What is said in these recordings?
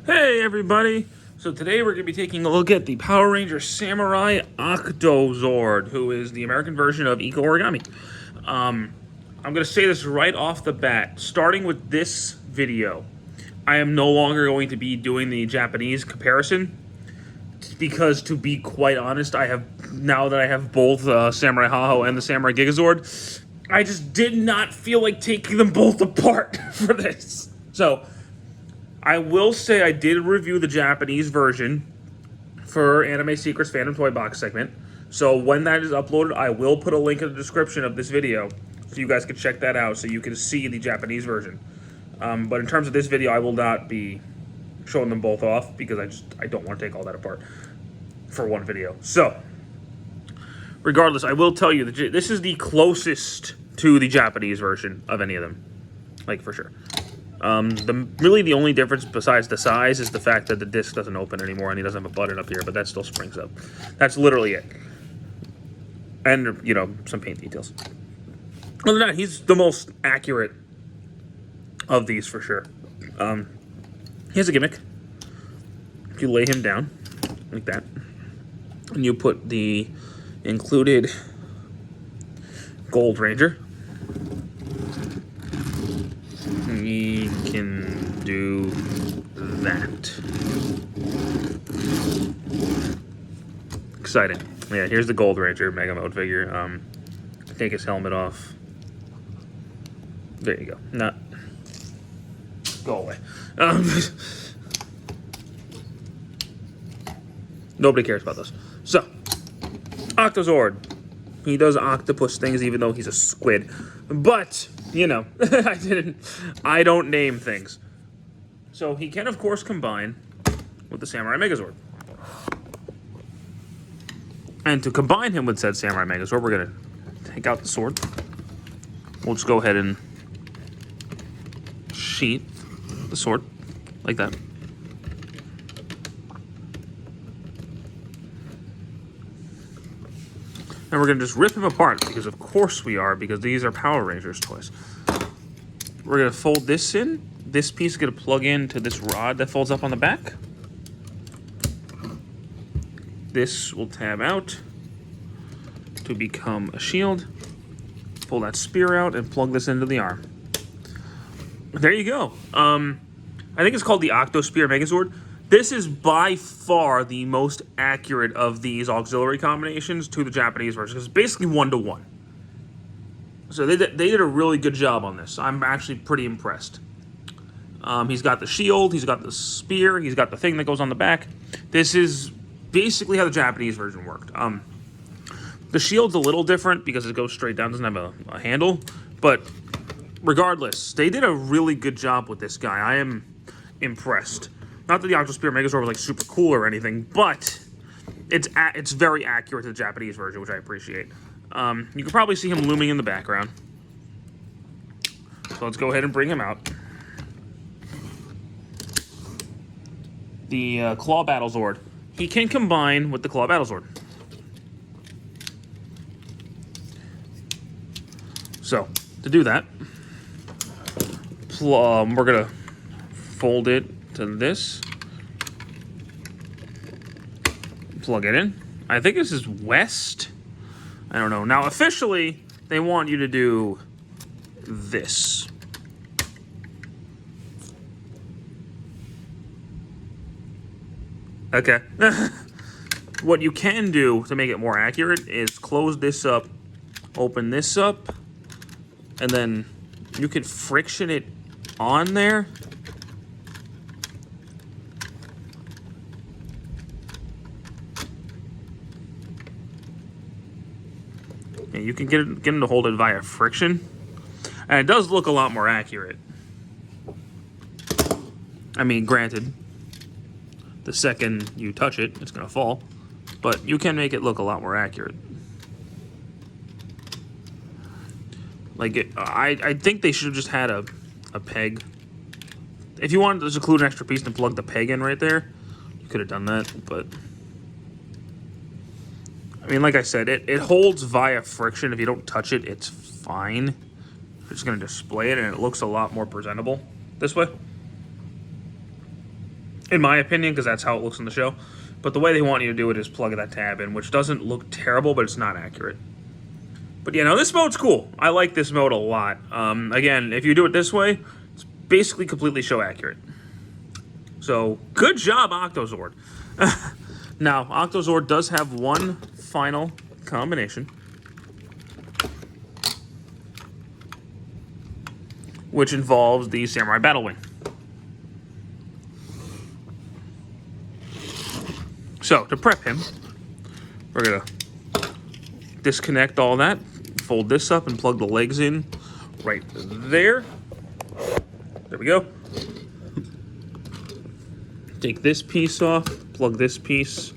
Hey everybody! So today we're going to be taking a look at the Power Ranger Samurai Octozord, who is the American version of Eco Origami. I'm going to say this right off the bat, starting with this video. I am no longer going to be doing the Japanese comparison, because to be quite honest, now that I have both Samurai Haho and the Samurai Gigazord, I just did not feel like taking them both apart for this. So I will say I did review the Japanese version for Anime Secrets Phantom Toy Box segment. So when that is uploaded, I will put a link in the description of this video so you guys can check that out so you can see the Japanese version. But in terms of this video, I will not be showing them both off because I don't want to take all that apart for one video. So regardless, I will tell you that this is the closest to the Japanese version of any of them, like for sure. Really the only difference besides the size is the fact that the disc doesn't open anymore and he doesn't have a button up here, but that still springs up. That's literally it. And, you know, some paint details. Other than that, he's the most accurate of these for sure. He has a gimmick. If you lay him down, like that, and you put the included Gold Ranger, he can do that. Exciting. Yeah, here's the Gold Ranger Mega Mode figure. Take his helmet off. There you go. Not. Go away. Nobody cares about those. So, Octozord. He does octopus things even though he's a squid. But, you know, I don't name things. So he can, of course, combine with the Samurai Megazord. And to combine him with said Samurai Megazord, we're going to take out the sword. We'll just go ahead and sheath the sword like that. And we're going to just rip him apart, because of course we are, because these are Power Rangers toys. We're going to fold this in. This piece is going to plug into this rod that folds up on the back. This will tab out to become a shield. Pull that spear out and plug this into the arm. There you go. I think it's called the Octo Spear Megazord. This is by far the most accurate of these auxiliary combinations to the Japanese version. It's basically 1-to-1. So they did a really good job on this. I'm actually pretty impressed. He's got the shield, he's got the spear, he's got the thing that goes on the back. This is basically how the Japanese version worked. The shield's a little different because it goes straight down, doesn't have a handle. But regardless, they did a really good job with this guy. I am impressed. Not that the Octo Spear Megazord was like super cool or anything, but it's very accurate to the Japanese version, which I appreciate. You can probably see him looming in the background. So let's go ahead and bring him out. The Claw Battlezord. He can combine with the Claw Battlezord. So, to do that, we're going to fold it to this. Plug it in. I think this is west. I don't know. Now, officially, they want you to do this. Okay. What you can do to make it more accurate is close this up, open this up, and then you can friction it on there. And you can get him to hold it via friction. And it does look a lot more accurate. I mean, granted, the second you touch it, it's going to fall. But you can make it look a lot more accurate. Like, I think they should have just had a peg. If you wanted to just include an extra piece and plug the peg in right there, you could have done that, but I mean, like I said, it holds via friction. If you don't touch it, it's fine. We're just going to display it, and it looks a lot more presentable this way. in my opinion, because that's how it looks in the show. But the way they want you to do it is plug that tab in, which doesn't look terrible, but it's not accurate. But yeah, no, this mode's cool. I like this mode a lot. Again, if you do it this way, it's basically completely show accurate. So, good job, Octozord. Now, Octozord does have one final combination, which involves the Samurai Battle Wing. So, to prep him, we're going to disconnect all that, fold this up, and plug the legs in right there. There we go. Take this piece off, plug this piece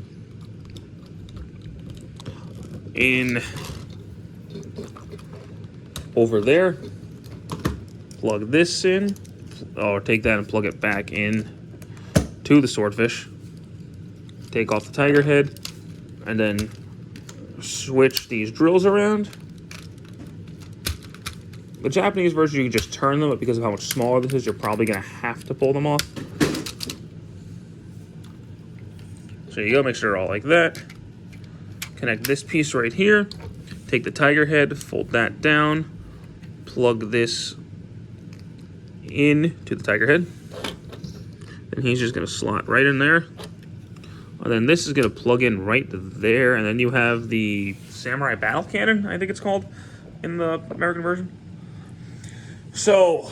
in over there, plug this in, or take that and plug it back in to the swordfish. Take off the tiger head, and then switch these drills around. The Japanese version, you can just turn them, but because of how much smaller this is, you're probably going to have to pull them off. So you go, make sure they're all like that. Connect this piece right here. Take the tiger head, fold that down, plug this in to the tiger head. And he's just going to slot right in there. And then this is going to plug in right there. And then you have the Samurai Battle Cannon, I think it's called, in the American version. So,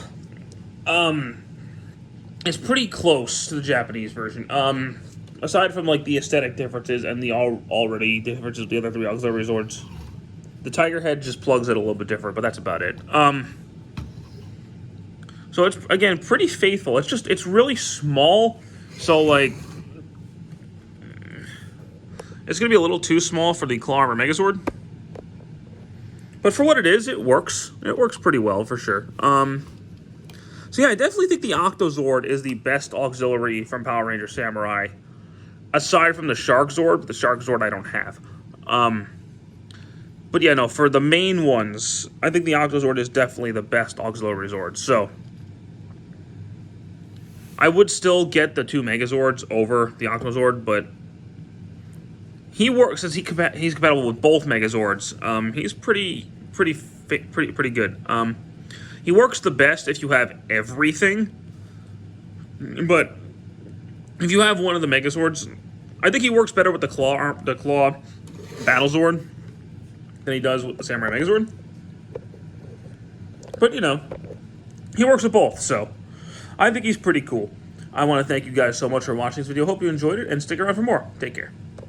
it's pretty close to the Japanese version. Aside from like the aesthetic differences and the already differences with the other three auxiliary zords, the tiger head just plugs it a little bit different, but that's about it. So it's again pretty faithful. It's really small, so like it's gonna be a little too small for the Claw Armor Megazord. But for what it is, it works. It works pretty well for sure. So yeah, I definitely think the Octozord is the best auxiliary from Power Ranger Samurai. Aside from the Shark Zord, but the Shark Zord I don't have. But yeah, no, for the main ones, I think the Octozord is definitely the best auxiliary Zord. So, I would still get the two Megazords over the Octozord, but he works since he's compatible with both Megazords. He's pretty good. He works the best if you have everything, but if you have one of the Megazords, I think he works better with the Claw Battle Zord than he does with the Samurai Megazord. But, you know, he works with both, so I think he's pretty cool. I want to thank you guys so much for watching this video. Hope you enjoyed it, and stick around for more. Take care.